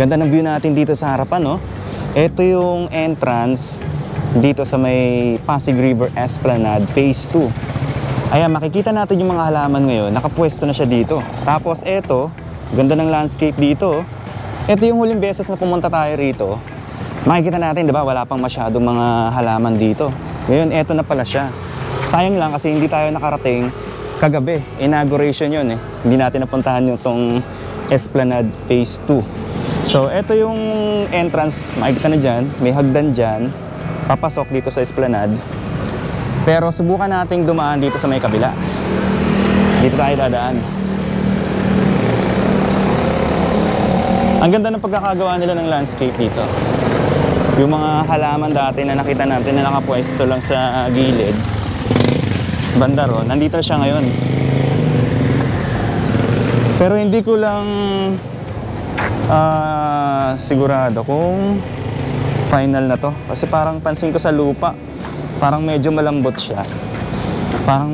Ganda ng view natin dito sa harapan, no? Ito yung entrance dito sa may Pasig River Esplanade Phase 2. Ayan, makikita natin yung mga halaman ngayon. Nakapwesto na siya dito. Tapos ito, ganda ng landscape dito. Ito yung huling beses na pumunta tayo rito. Makikita natin, di ba, wala pang masyadong mga halaman dito. Ngayon, eto na pala siya. Sayang lang kasi hindi tayo nakarating kagabi. Inauguration yun eh. Hindi natin napuntahan yung tong Esplanade Phase 2. So, eto yung entrance. Makikita na dyan. May hagdan dyan. Papasok dito sa Esplanade. Pero subukan nating dumaan dito sa may kabila. Dito tayo dadaan. Ang ganda ng pagkakagawa nila ng landscape dito. Yung mga halaman dati na nakita natin na nakapwesto lang sa gilid, banda ron, nandito siya ngayon. Pero hindi ko lang sigurado kung final na to. Kasi parang pansin ko sa lupa, parang medyo malambot siya. Parang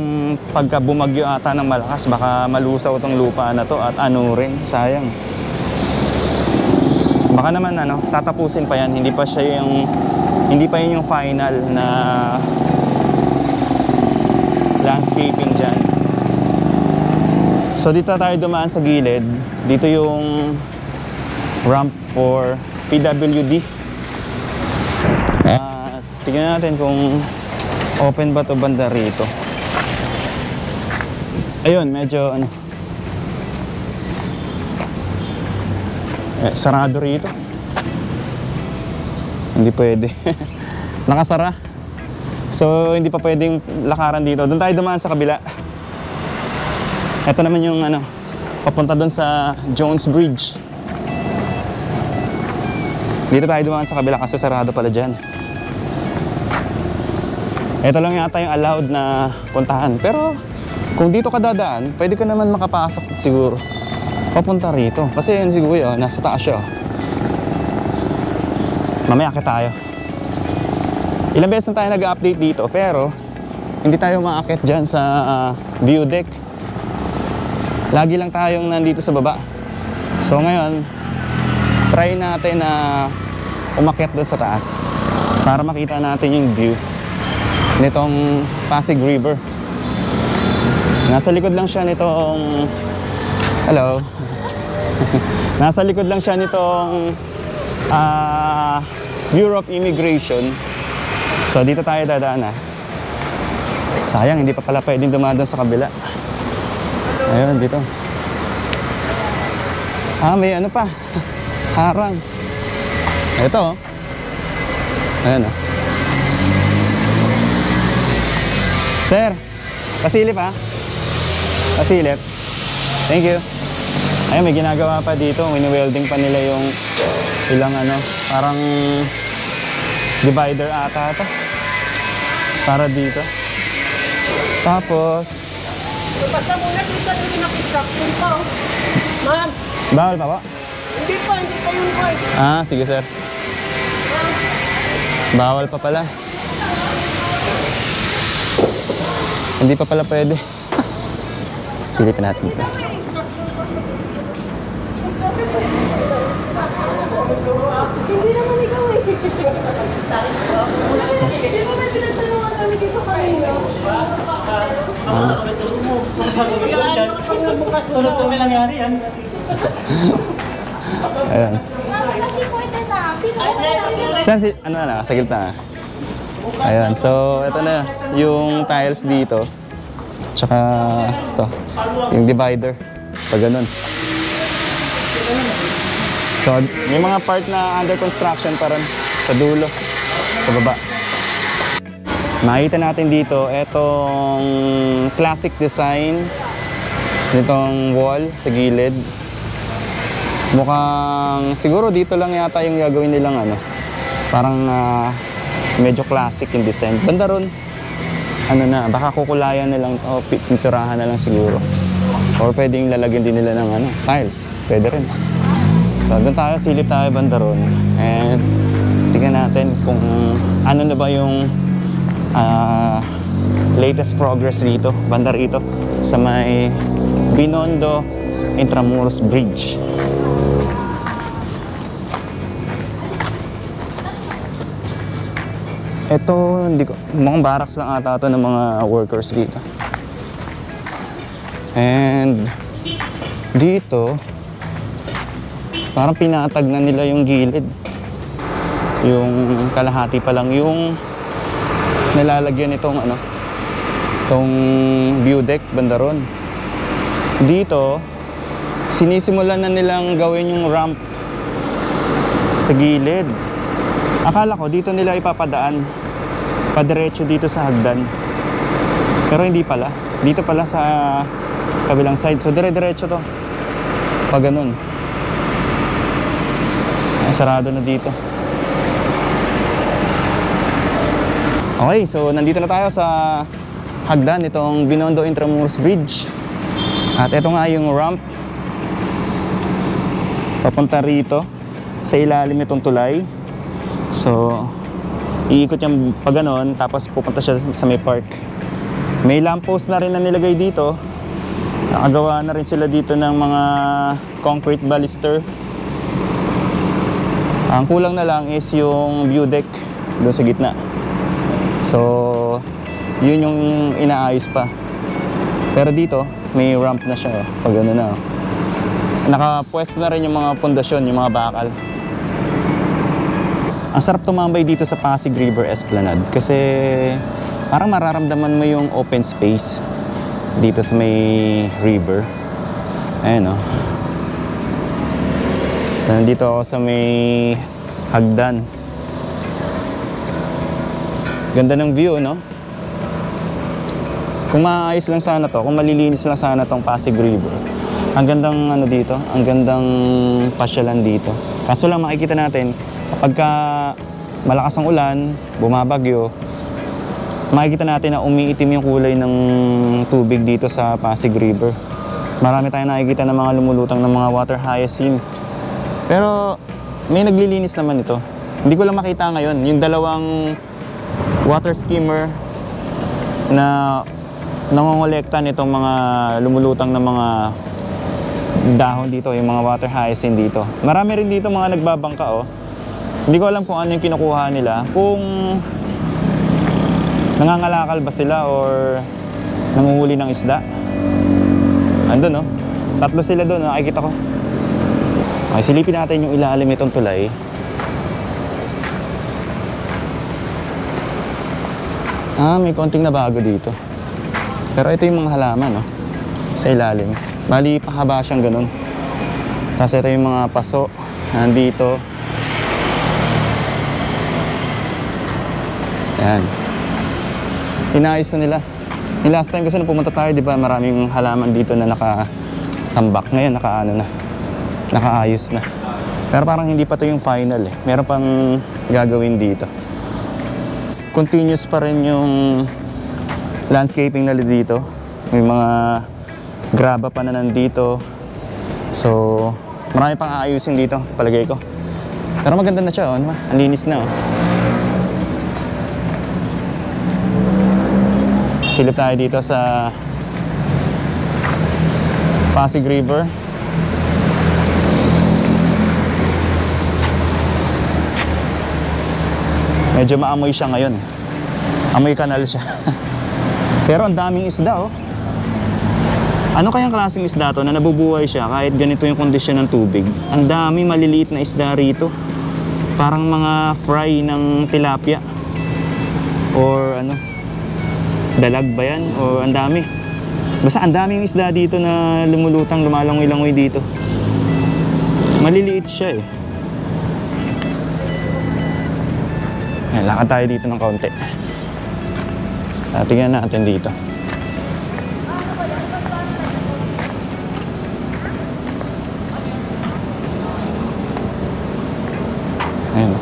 pagka bumagyo ata ng malakas, baka malusaw tong lupa na to at ano rin, sayang. Baka naman tatapusin pa yan, hindi pa yun yung final na landscaping dyan. So dito tayo dumaan sa gilid. Dito yung ramp for PWD. Tignan natin kung open ba to banda rito. Ayun, medyo sarado rito. Hindi pwede. Nakasara. So hindi pa pwedeng lakaran dito. Doon tayo dumaan sa kabila. Ito naman yung papunta doon sa Jones Bridge. Dito tayo dumaan sa kabila kasi sarado pala dyan. Ito lang yata yung allowed na puntahan. Pero kung dito ka dadaan, pwede ka naman makapasok siguro papunta rito. Kasi yun siguro nasa taas siya. Mamaya akit tayo. Ilang beses na tayo nag-update dito pero hindi tayo maakit dyan sa view deck. Lagi lang tayong nandito sa baba. So ngayon, try natin na umakyat doon sa taas para makita natin yung view nitong Pasig River. Nasa likod lang siya nitong hello. Nasa likod lang siya nitong Bureau of Immigration. So dito tayo dadaan. Sayang, hindi pa pala pwedeng dumaan sa kabila. Ayun, dito. May pa. Harang. Ito. Ayan Sir, pasilip pasilip. Thank you. Ayun, may ginagawa pa dito. Wini-welding pa nila yung ilang parang divider ata ito. Para dito. Tapos basta muna dito yung nakistruction pa. Ma'am. bawal pa ba? Hindi pa yung boy. Sige sir. Bawal pa pala. Hindi pa pala pwede. Silipin natin dito. Hindi naman ikaw Hindi naman pinagtanungan kami dito kanina. Bukas tulog kami nangyari yan. Ayan. Kasi pwede na. Saan sa gilta. Ayan, so ito na yung tiles dito. Tsaka ito, yung divider. Pag ganun. So, may mga part na under construction pa rin sa dulo, sa baba. Makita natin dito, etong classic design nitong wall sa gilid. Mukhang siguro dito lang yata yung gagawin nilang parang medyo classic yung design. Banda ron, baka kukulayan na lang o pinturahan na lang siguro. Or pwedeng lalagyan din nila ng tiles, pwede rin. So doon tayo, silip tayo banda ron. And tingnan natin kung ano na ba yung latest progress dito, banda rito sa may Binondo Intramuros Bridge. Ito, hindi ko, mukhang barracks lang ata ito ng mga workers dito. And dito, parang pinatag na nila yung gilid. Yung kalahati pa lang yung nalalagyan itong ano, itong view deck banda ron. Dito, sinisimulan na nilang gawin yung ramp sa gilid. Akala ko dito nila ipapadaan, padiretso dito sa hagdan. Pero hindi pala. Dito pala sa kabilang side. So dire-diretso to. Pag ganun. Ay, sarado na dito. Okay, so nandito na tayo sa hagdan itong Binondo Intramuros Bridge. At ito nga yung ramp papunta rito sa ilalim nitong tulay. So, iikot yung pag ganon, tapos pupunta siya sa may park. May lamppost na rin na nilagay dito. Nakagawa na rin sila dito ng mga concrete baluster. Ang kulang na lang is yung view deck doon sa gitna. So, yun yung inaayos pa. Pero dito, may ramp na siya. Pag gano'n na. Nakapwesto na rin yung mga pundasyon, yung mga bakal. Ang sarap tumambay dito sa Pasig River Esplanade kasi parang mararamdaman mo yung open space dito sa may river. Ayan o. Nandito ako sa may hagdan. Ganda ng view, no? Kung maayos lang sana to, kung malilinis lang sana tong Pasig River, ang gandang ano dito, ang gandang pasyalan dito. Kaso lang makikita natin, kapag malakas ang ulan, bumabagyo, makikita natin na umiitim yung kulay ng tubig dito sa Pasig River. Marami tayong nakikita ng mga lumulutang ng mga water hyacinth. Pero may naglilinis naman ito. Hindi ko lang makita ngayon. Yung dalawang water skimmer na nangongolekta nitong mga lumulutang ng mga dahon dito, yung mga water hyacinth dito. Marami rin dito mga nagbabangka, oh. Hindi ko alam kung ano yung kinukuha nila. Kung nangangalakal ba sila or nanguhuli ng isda. Andun, no? Tatlo sila doon, nakikita ko. Okay, silipin natin yung ilalim itong tulay. May konting nabago dito. Pero ito yung mga halaman, no? Sa ilalim. Bali, pahaba siyang ganun. Tapos ito yung mga paso. Nandito. Ayan. Inayos na nila. Yung last time kasi nung pumunta tayo, di ba, maraming halaman dito na nakatambak. Ngayon, nakaayos na. Pero parang hindi pa to yung final eh. Meron pang gagawin dito. Continuous pa rin yung landscaping nila dito. May mga graba pa na nandito. So, marami pang aayusin dito, palagay ko. Pero maganda na siya, oh. Ang linis na, oh. Silip tayo dito sa Pasig River. Medyo maamoy siya ngayon. Amoy kanal siya. Pero ang daming isda, oh. Ano kayang klaseng isda to na nabubuhay siya kahit ganito yung kondisyon ng tubig? Ang dami maliliit na isda rito. Parang mga fry ng tilapia. Or ano, dalag ba yan? O ang dami. Basta ang daming isda dito na lumulutang, lumalangoy-langoy dito. Maliliit siya eh. Ayan, lakad tayo dito ng kaunti. Tingnan natin dito. Ayan.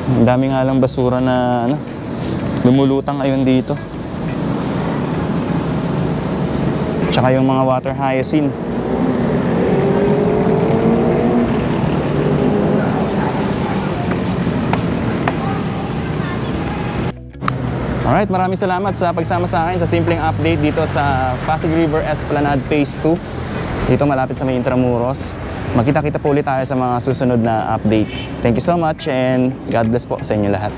Ang dami nga lang basura na ano, lumulutang ngayon dito. Tsaka yung mga water hyacinth. Alright, maraming salamat sa pagsama sa akin sa simpleng update dito sa Pasig River Esplanade Phase 2. Dito malapit sa may Intramuros. Magkita-kita po ulit tayo sa mga susunod na update. Thank you so much and God bless po sa inyo lahat.